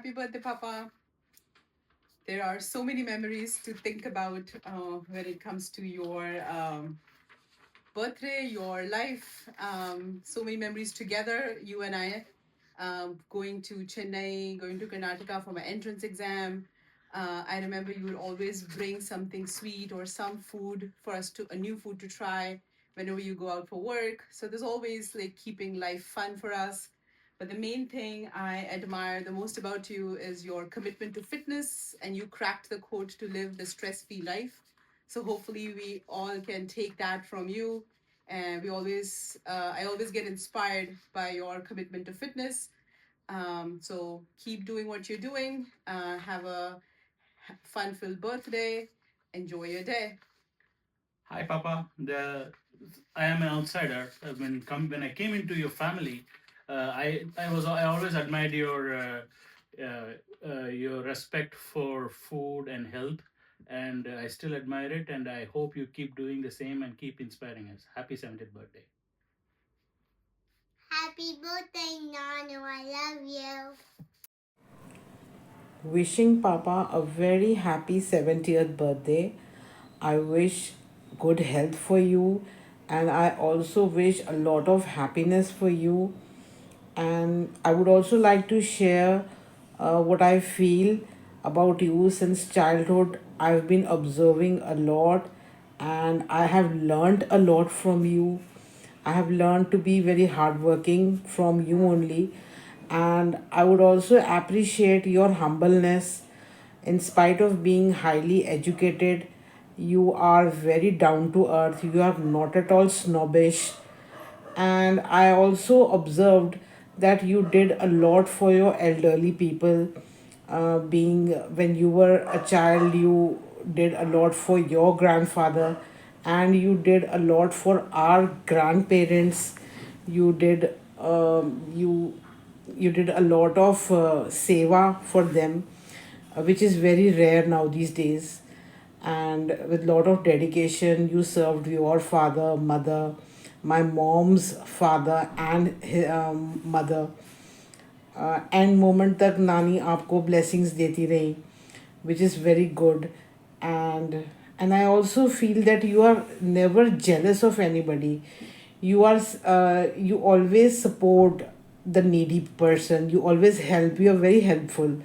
Happy birthday, Papa. There are so many memories to think about when it comes to your birthday, your life. So many memories together, you and I. Going to Chennai, going to Karnataka for my entrance exam. I remember you would always bring something sweet or some food for us to, a new food to try whenever you go out for work. So there's always like keeping life fun for us. But the main thing I admire the most about you is your commitment to fitness, and you cracked the code to live the stress free life. So hopefully, we all can take that from you. And I always get inspired by your commitment to fitness. So keep doing what you're doing. Have a fun filled birthday. Enjoy your day. Hi, Papa. I am an outsider. When I came into your family, I always admired your respect for food and health, and I still admire it. And I hope you keep doing the same and keep inspiring us. Happy 70th birthday. Happy birthday, Nanu. I love you. Wishing Papa a very happy 70th birthday. I wish good health for you, and I also wish a lot of happiness for you. And I would also like to share what I feel about you since childhood. I've been observing a lot, and I have learned a lot from you. I have learned to be very hardworking from you only, and I would also appreciate your humbleness. In spite of being highly educated, you are very down to earth. You are not at all snobbish. And I also observed that you did a lot for your elderly people. Being when you were a child, you did a lot for your grandfather, and you did a lot for our grandparents. You did you did a lot of seva for them, which is very rare now these days. And with lot of dedication, you served your father, mother, my mom's father and mother. End moment तक नानी आपको blessings देती रही, which is very good. And I also feel that you are never jealous of anybody. You always support the needy person. You always help. You are very helpful.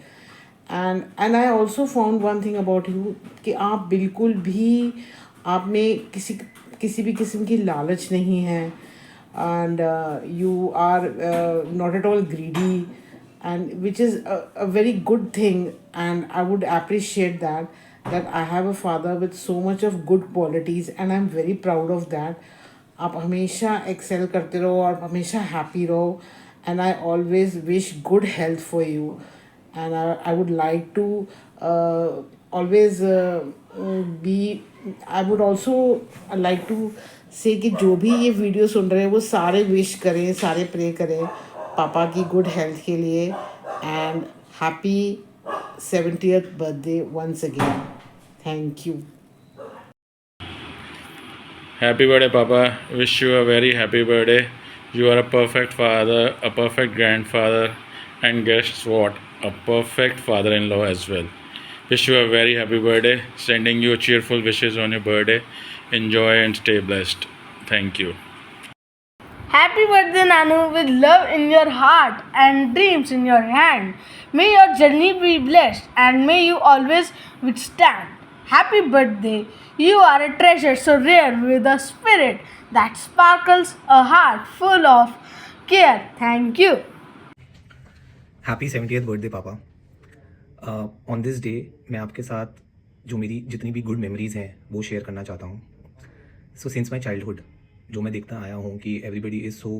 And I also found one thing about you, कि आप बिल्कुल भी आप में किसी भी किस्म की लालच नहीं है. And you are not at all greedy, and which is a very good thing. And I would appreciate that I have a father with so much of good qualities, and I'm very proud of that. आप हमेशा Excel करते रहो और हमेशा happy रहो. And I always wish good health for you. And I would like to always be. I would also like to से कि जो भी ये वीडियो सुन रहे हैं वो सारे विश करें, सारे प्रे करें पापा की गुड हेल्थ के लिए. And happy 70th birthday once again. Thank you. Happy birthday, Papa. Wish you a very happy birthday. You are a perfect father, a perfect grandfather, and guess what? A perfect father in law as well. Wish you a very happy birthday. Sending you cheerful wishes on your birthday. Enjoy and stay blessed. Thank you. Happy birthday, Nanu, with love in your heart and dreams in your hand. May your journey be blessed and may you always withstand. Happy birthday. You are a treasure so rare with a spirit that sparkles, a heart full of care. Thank you. Happy 70th birthday पापा. On this day मैं आपके साथ जो मेरी जितनी भी good memories हैं वो शेयर करना चाहता हूँ. सो सिंस माई चाइल्डहुड जो मैं देखता आया हूँ कि everybody is so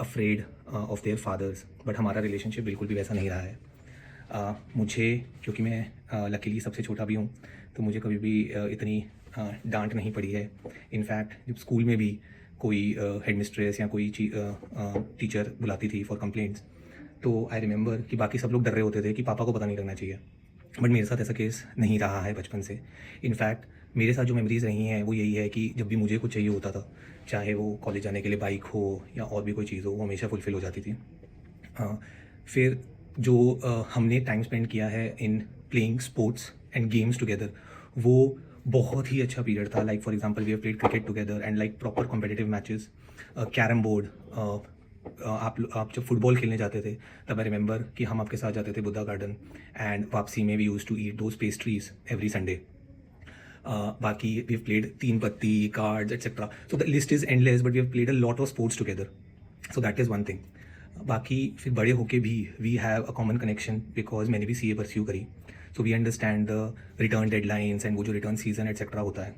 afraid of their fathers, but हमारा रिलेशनशिप बिल्कुल भी वैसा नहीं रहा है. मुझे क्योंकि मैं लकीली सबसे छोटा भी हूँ तो मुझे कभी भी इतनी डांट नहीं पड़ी है. इनफैक्ट जब स्कूल में भी कोई हेड मिस्ट्रेस या कोई टीचर बुलाती थी फॉर कंप्लेंट्स, तो आई रिमेंबर कि बाकी सब लोग डर रहे होते थे कि पापा को पता नहीं लगना चाहिए. बट मेरे साथ ऐसा केस नहीं रहा है बचपन से. इनफैक्ट मेरे साथ जो मेमोरीज़ रही हैं वो यही है कि जब भी मुझे कुछ चाहिए होता था, चाहे वो कॉलेज जाने के लिए बाइक हो या और भी कोई चीज़ हो, वो हमेशा फुलफ़िल हो जाती थी. फिर जो हमने टाइम स्पेंड किया है in playing sports and games together, वो बहुत ही अच्छा पीरियड था. Like for example we have played cricket together and like proper competitive matches, carrom board. आप जब फुटबॉल खेलने जाते थे तब आई रिमेंबर कि हम आपके साथ जाते थे बुद्धा गार्डन, एंड वापसी में we use to eat those pastries every Sunday. बाकी we have played teen patti, cards etcetera. So the list is endless, but we have played a lot of sports together. So that is one thing. बाकी फिर बड़े होके भी we have a common connection because मैंने भी CA pursue करी. So we understand the return deadlines and वो जो रिटर्न सीजन एट्सेट्रा होता है.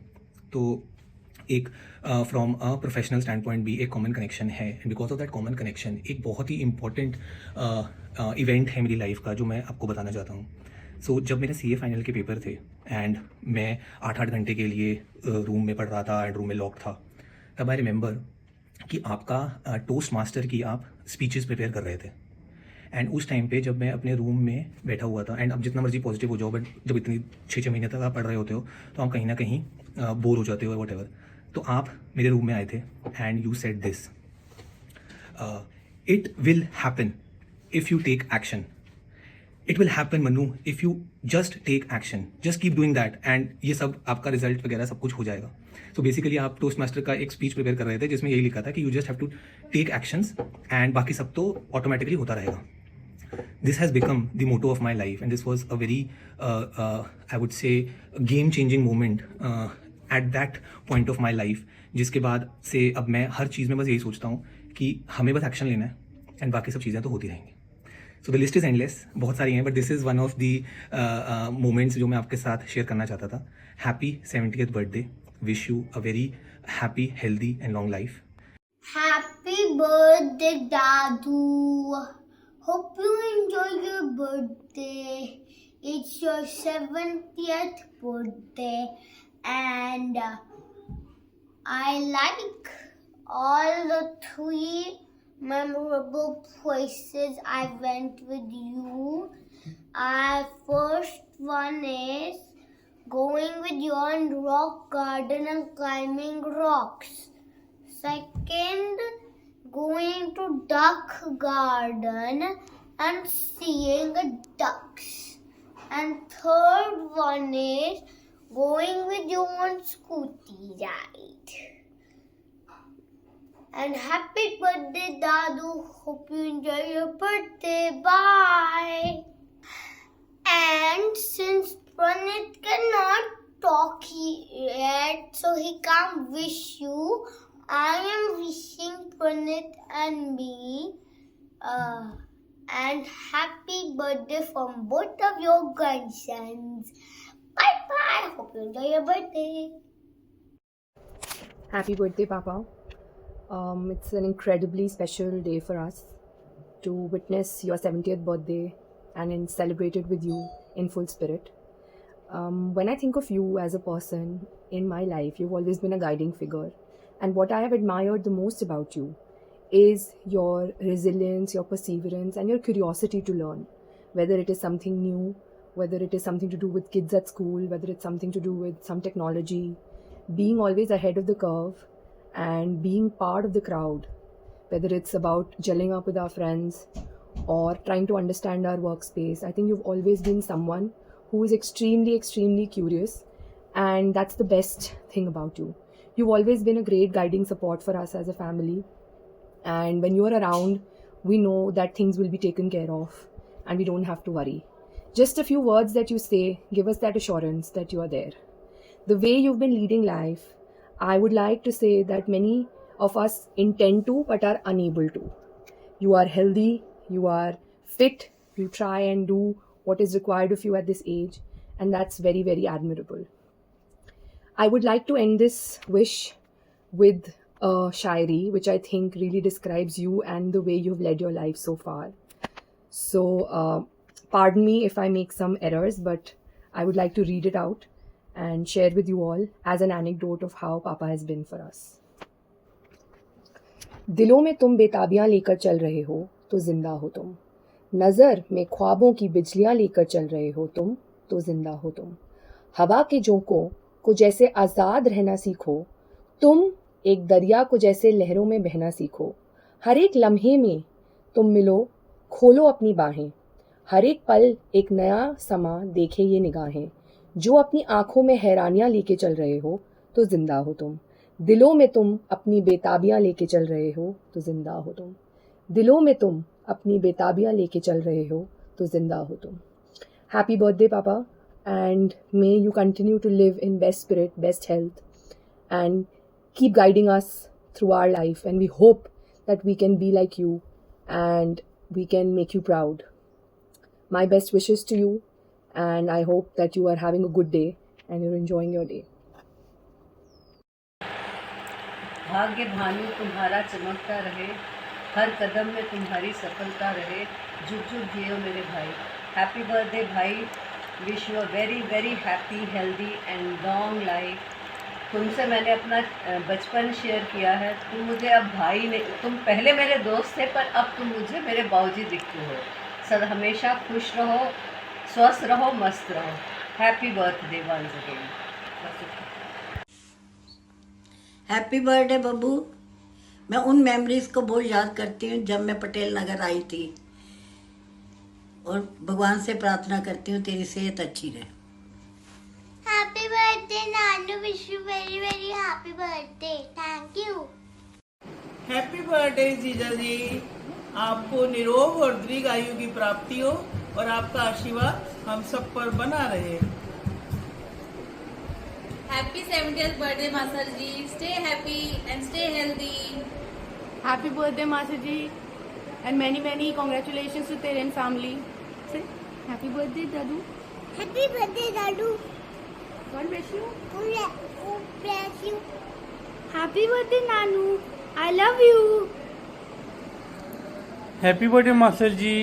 तो एक from a professional stand point भी एक कॉमन कनेक्शन है, and because of that common connection एक बहुत ही इंपॉर्टेंट इवेंट है मेरी लाइफ का जो मैं आपको बताना चाहता हूँ. सो जब मेरे CA फाइनल के पेपर थे एंड मैं 8-8 घंटे के लिए रूम में पढ़ रहा था एंड रूम में लॉक था, तब आई रिमेंबर कि आपका टोस्ट मास्टर की आप स्पीचेस प्रिपेयर कर रहे थे. एंड उस टाइम पे जब मैं अपने रूम में बैठा हुआ था, एंड अब जितना मर्जी पॉजिटिव हो जाओ, बट जब इतनी 6-6 महीने तक आप पढ़ रहे होते हो तो आप कहीं ना कहीं बोर हो जाते हो वट एवर. तो आप मेरे रूम में आए थे and you said this, it will happen if you take action. It will happen Manu if you just take action, just keep doing that, and ये सब आपका रिजल्ट वगैरह सब कुछ हो जाएगा. सो बेसिकली आप टोस्ट मास्टर का एक स्पीच प्रिपेयर कर रहे थे जिसमें यही लिखा था कि you just have to take actions and बाकी सब तो ऑटोमेटिकली होता रहेगा. This has become the motto of my life, and this was a very I would say game changing moment at that point of my life, जिसके बाद से अब मैं हर चीज़ में बस यही सोचता हूँ कि हमें बस एक्शन लेना है एंड बाकी सब चीज़ें तो होती रहेंगी. सो द लिस्ट इज़ एंडलेस, बहुत सारी हैं, but this is one of the moments जो मैं आपके साथ शेयर करना चाहता था. Happy 70th birthday. Wish you a very happy, healthy and long life. Happy birthday, Dadu. Hope you enjoy your birthday. It's your 70th birthday, and I like all the 3 memorable places I went with you. First one is going with you on rock garden and climbing rocks. Second, going to duck garden and seeing ducks. And third one is going with you on scooty ride. And happy birthday, Dadu. Hope you enjoy your birthday. Bye. And since Pranit cannot talk yet, so he can't wish you, I am wishing Pranit and me and happy birthday from both of your grandsons. Bye bye. Hope you enjoy your birthday. Happy birthday, Papa. It's an incredibly special day for us to witness your 70th birthday and celebrate it with you in full spirit. When I think of you as a person in my life, you've always been a guiding figure. And what I have admired the most about you is your resilience, your perseverance, and your curiosity to learn. Whether it is something new, whether it is something to do with kids at school, whether it's something to do with some technology, being always ahead of the curve and being part of the crowd, whether it's about gelling up with our friends or trying to understand our workspace. I think you've always been someone who is extremely, extremely curious, and that's the best thing about you. You've always been a great guiding support for us as a family, and when you're around, we know that things will be taken care of and we don't have to worry. Just a few words that you say give us that assurance that you are there. The way you've been leading life, I would like to say that many of us intend to but are unable to. You are healthy, you are fit, you try and do what is required of you at this age, and that's very, very admirable. I would like to end this wish with a shairi, which I think really describes you and the way you've led your life so far. So, pardon me if I make some errors, but I would like to read it out and share with you all as an anecdote of how Papa has been for us. दिलों में तुम बेताबियां लेकर चल रहे हो तो जिंदा हो तुम. नज़र में ख्वाबों की बिजलियां लेकर चल रहे हो तुम तो जिंदा हो तुम. हवा के झोंकों को जैसे आज़ाद रहना सीखो तुम, एक दरिया को जैसे लहरों में बहना सीखो. हर एक लम्हे में तुम मिलो, खोलो अपनी बाहें. हर एक पल एक नया समा देखे ये निगाहें, जो अपनी आंखों में हैरानियां लेके चल रहे हो तो जिंदा हो तुम, दिलों में तुम अपनी बेताबियां लेके चल रहे हो तो जिंदा हो तुम, दिलों में तुम अपनी बेताबियां लेके चल रहे हो तो जिंदा हो तुम. Happy birthday, Papa, and may you continue to live in best spirit, best health, and keep guiding us through our life. And we hope that we can be like you and we can make you proud. My best wishes to you, and I hope that you are having a good day and you're enjoying your day. भाग्य भानु तुम्हारा चमकता रहे, हर कदम में तुम्हारी सफलता रहे, जुग जुग जियो मेरे भाई. हैप्पी बर्थडे भाई. Wish you a very very happy, healthy and long life. तुमसे मैंने अपना बचपन शेयर किया है. तुम मुझे अब भाई नहीं, तुम पहले मेरे दोस्त थे, पर अब तुम मुझे मेरे बाबूजी दिखते हो. सर हमेशा खुश रहो, स्वस्थ रहो, मस्त रहो. Happy birthday once again. Happy birthday Babbu. मैं उन मेमोरीज़ को बहुत याद करती हूँ जब मैं पटेल नगर आई थी, और भगवान से प्रार्थना करती हूँ तेरी सेहत अच्छी रहे. Happy birthday, Nanu. Wish you very, very happy birthday. Thank you. Happy birthday जीजा जी. आपको निरोग और दीर्घ आयु की प्राप्ति हो और आपका आशीर्वाद हम सब पर बना रहे. Happy 70th birthday, Masar ji. Stay happy and stay healthy. Happy birthday, Masar ji, and many many congratulations to Teren family. Say, happy birthday, Dadu. Happy birthday, Dadu. God bless you. God bless you. Happy birthday, Nanu. I love you. Happy birthday, Master ji.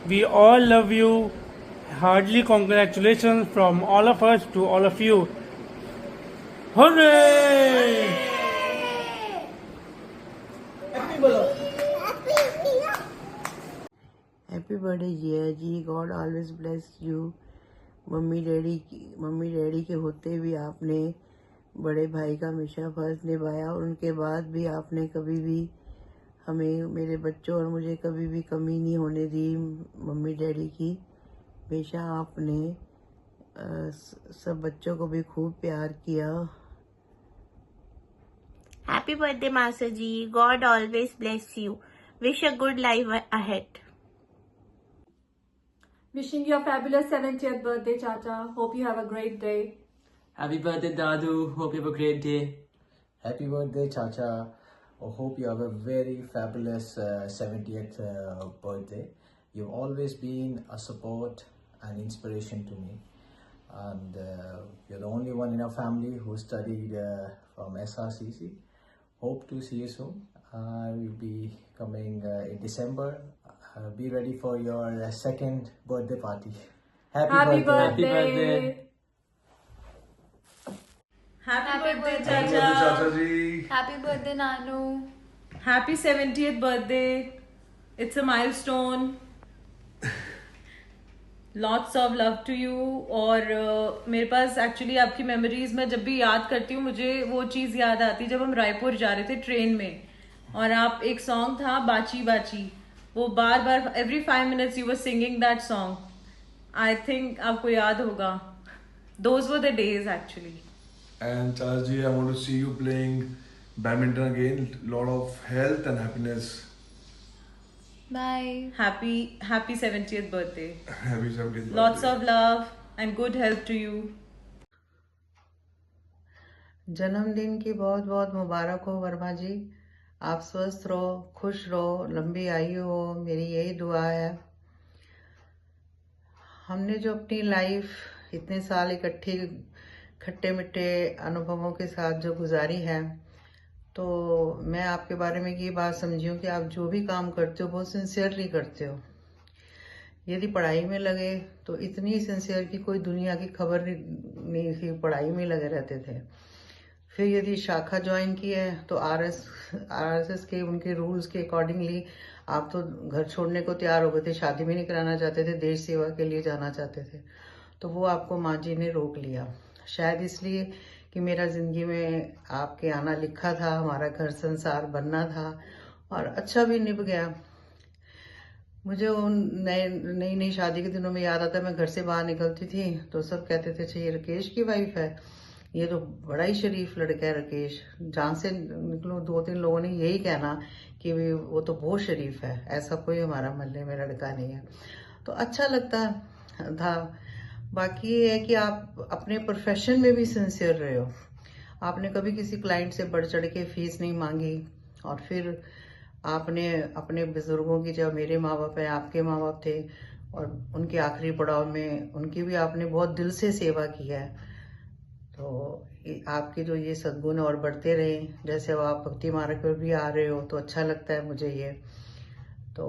We all love you. Heartily congratulations from all of us to all of you. Hooray! Happy birthday Jiya ji. God always bless you. Mummy daddy के होते भी आपने बड़े भाई का हमेशा फर्ज निभाया, और उनके बाद भी आपने कभी भी हमें, मेरे बच्चों और मुझे कभी भी कमी नहीं होने दी मम्मी डैडी की. हमेशा आपने सब बच्चों को भी खूब प्यार किया. Happy birthday, Master ji. God always bless you. Wish a good life ahead. Wishing you a fabulous 70th birthday, Chacha. Hope you have a great day. Happy birthday, Dadu. Hope you have a great day. Happy birthday, Chacha. I hope you have a very fabulous 70th birthday. You've always been a support and inspiration to me. And you're the only one in our family who studied from SRCC. Hope to see you soon. I will be coming in December. Be ready for your second birthday party. Happy birthday. Happy birthday. Happy birthday, Chacha ji. Happy birthday, Nanu. Happy 70th birthday. It's a milestone. Lots of love to you. और मेरे पास actually आपकी memories में जब भी याद करती हूँ, मुझे वो चीज़ याद आती है जब हम रायपुर जा रहे थे ट्रेन में, और आप एक सॉन्ग था बाची बाची, वो बार बार every 5 minutes you were singing that song. I think आपको याद होगा. Those were the days actually. And Chacha ji, I want to see you playing badminton again. Lot of health and happiness. Bye. Happy 70th birthday. Happy 70th birthday. Lots of love and good health to you. जन्मदिन की बहुत बहुत मुबारक हो वर्मा जी. आप स्वस्थ रहो, खुश रहो, लंबी आयु हो, मेरी यही दुआ है. हमने जो अपनी लाइफ इतने साल इकट्ठी खट्टे मिट्टे अनुभवों के साथ जो गुजारी है, तो मैं आपके बारे में ये बात समझी हूँ कि आप जो भी काम करते हो बहुत सिंसियरली करते हो. यदि पढ़ाई में लगे तो इतनी सिंसियर की कोई दुनिया की खबर नहीं थी, पढ़ाई में लगे रहते थे. फिर यदि शाखा ज्वाइन की है तो आरएसएस के उनके रूल्स के अकॉर्डिंगली आप तो घर छोड़ने को तैयार हो गए थे, शादी भी नहीं कराना चाहते थे, देश सेवा के लिए जाना चाहते थे. तो वो आपको माँ जी ने रोक लिया, शायद इसलिए कि मेरा ज़िंदगी में आपके आना लिखा था, हमारा घर संसार बनना था, और अच्छा भी निभ गया. मुझे उन नई नई शादी के दिनों में याद आता है, मैं घर से बाहर निकलती थी तो सब कहते थे अच्छा ये राकेश की वाइफ है, ये तो बड़ा ही शरीफ लड़का है राकेश। जहाँ से निकलो 2-3 लोगों ने यही कहना कि वो तो बहुत शरीफ है, ऐसा कोई हमारा मोहल्ले में लड़का नहीं है। तो अच्छा लगता था। बाकी ये है कि आप अपने प्रोफेशन में भी सिंसियर रहे हो, आपने कभी किसी क्लाइंट से बढ़ चढ़ के फीस नहीं मांगी, और फिर आपने अपने बुजुर्गों की, जब मेरे माँ बाप हैं, आपके माँ बाप थे, और उनके आखिरी पड़ाव में उनकी भी आपने बहुत दिल से सेवा की है। तो आपके जो ये सद्गुण और बढ़ते रहे, जैसे अब आप भक्ति मार्ग पर भी आ रहे हो तो अच्छा लगता है मुझे ये। तो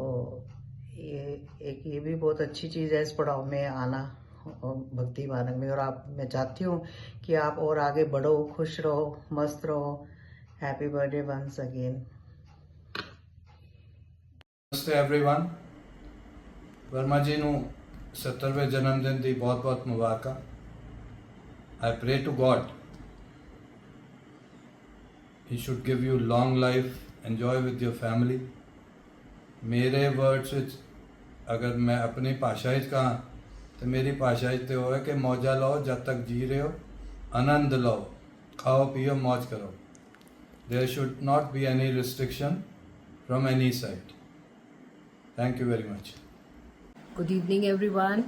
ये भी बहुत अच्छी चीज़ है इस पड़ाव में आना भक्ति मार्ग में, और मैं चाहती हूँ कि आप और आगे बढ़ो, खुश रहो, मस्त रहो। Happy birthday once again. नमस्ते एवरीवन, वर्मा जी ਨੂੰ 70ਵੇਂ ਜਨਮਦਿਨ ਦੀ ਬਹੁਤ-ਬਹੁਤ ਮੁਬਾਰਕਾਂ। I pray to God He should give you long life, enjoy with your family। मेरे वर्ड्स ਵਿੱਚ अगर मैं अपनी भाषा ਵਿੱਚ कहाँ तो मेरी भाषा ਵਿੱਚ तो है कि मौजा लो जब तक जी रहे हो, आनंद लो, खाओ पियो मौज करो। There should not be any restriction from any side। Thank you very much। Good evening, everyone.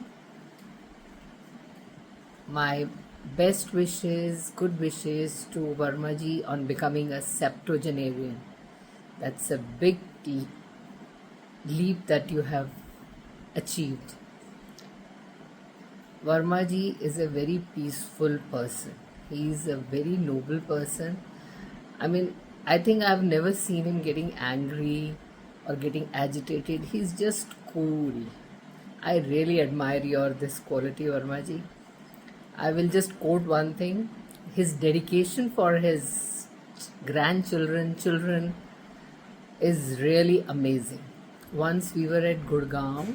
My best wishes, good wishes to Verma ji on becoming a septuagenarian. That's a big leap that you have achieved. Verma ji is a very peaceful person. He is a very noble person. I mean, I think I've never seen him getting angry or getting agitated. He's just cool. I really admire this quality, Verma ji. I will just quote one thing. His dedication for his children is really amazing. Once we were at Gurgaon,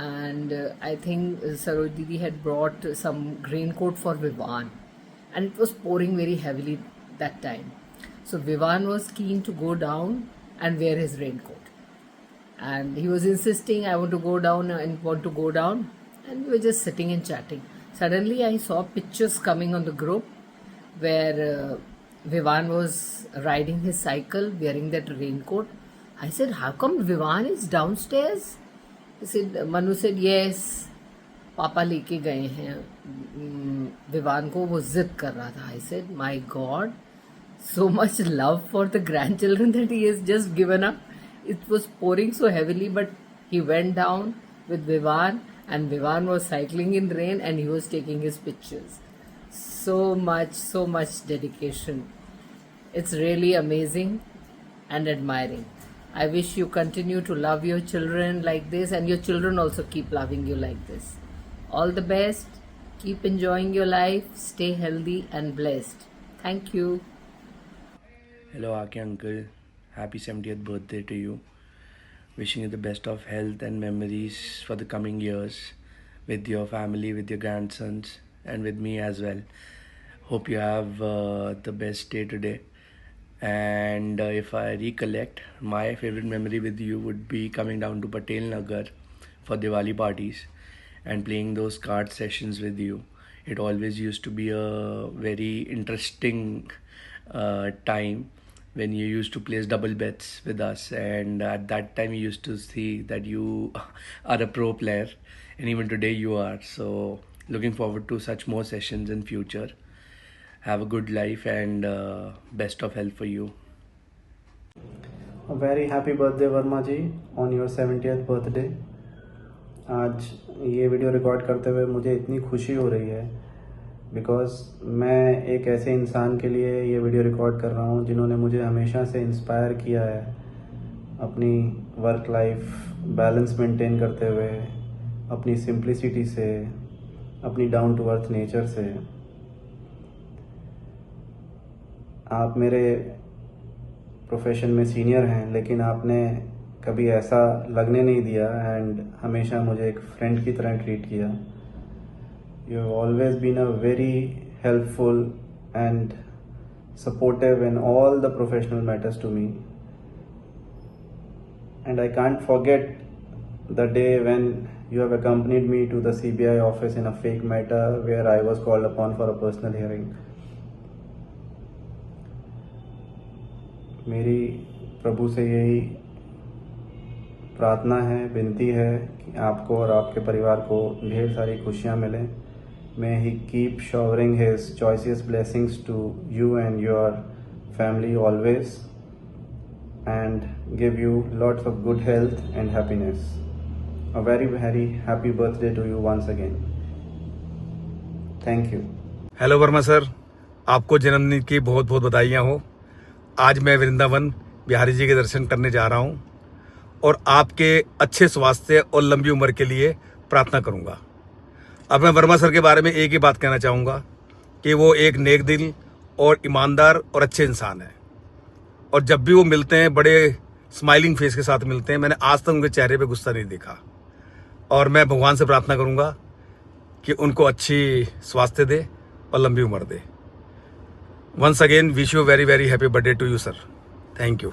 and I think Saroj Didi had brought some raincoat for Vivan, and it was pouring very heavily that time. So Vivan was keen to go down and wear his raincoat. And he was insisting, I want to go down and want to go down. And we were just sitting and chatting. Suddenly I saw pictures coming on the group where Vivan was riding his cycle wearing that raincoat. I said, how come Vivan is downstairs? He said, Manu said, yes, पापा लेके गए हैं विवान को, वो जिद कर रहा था। I said, my God, so much love for the grandchildren that he has just given up. It was pouring so heavily, but he went down with Vivan, and Vivan was cycling in rain and he was taking his pictures. So much dedication. It's really amazing and admiring. I wish you continue to love your children like this, and your children also keep loving you like this. All the best. Keep enjoying your life. Stay healthy and blessed. Thank you. Hello, Aki uncle. Happy 70th birthday to you. Wishing you the best of health and memories for the coming years with your family, with your grandsons, and with me as well. Hope you have the best day today. And if I recollect, my favorite memory with you would be coming down to Patel Nagar for Diwali parties and playing those card sessions with you. It always used to be a very interesting time when you used to place double bets with us, and at that time you used to see that you are a pro player, and even today you are. So looking forward to such more sessions in future. Have a good life and best of health for you. A very happy birthday Verma ji on your 70th birthday। आज ये video record करते हुए मुझे इतनी खुशी हो रही है बिकॉज़ मैं एक ऐसे इंसान के लिए ये वीडियो रिकॉर्ड कर रहा हूँ जिन्होंने मुझे हमेशा से इंस्पायर किया है अपनी वर्क लाइफ बैलेंस मेंटेन करते हुए, अपनी सिंप्लिसिटी से, अपनी डाउन टू अर्थ नेचर से। आप मेरे प्रोफेशन में सीनियर हैं, लेकिन आपने कभी ऐसा लगने नहीं दिया एंड हमेशा मुझे एक फ्रेंड की तरह ट्रीट किया। You have always been a very helpful and supportive in all the professional matters to me. And I can't forget the day when you have accompanied me to the CBI office in a fake matter where I was called upon for a personal hearing. मेरी प्रभु से यही प्रार्थना है, विनती है कि आपको और आपके परिवार को ढेर सारी खुशियाँ मिलें. May he keep showering his choicest blessings to you and your family always, and give you lots of good health and happiness. A very, very happy birthday to you once again. Thank you. Hello Verma sir, आपको जन्मदिन की बहुत बहुत बधाइयाँ हो. आज मैं वृंदावन बिहारी जी के दर्शन करने जा रहा हूँ और आपके अच्छे स्वास्थ्य और लंबी उम्र के लिए प्रार्थना करूँगा. अब मैं वर्मा सर के बारे में एक ही बात कहना चाहूँगा कि वो एक नेक दिल और ईमानदार और अच्छे इंसान हैं, और जब भी वो मिलते हैं बड़े स्माइलिंग फेस के साथ मिलते हैं. मैंने आज तक उनके चेहरे पे गुस्सा नहीं देखा, और मैं भगवान से प्रार्थना करूँगा कि उनको अच्छी स्वास्थ्य दे और लंबी उम्र दे. Once again wish you very very happy birthday to you sir. Thank you.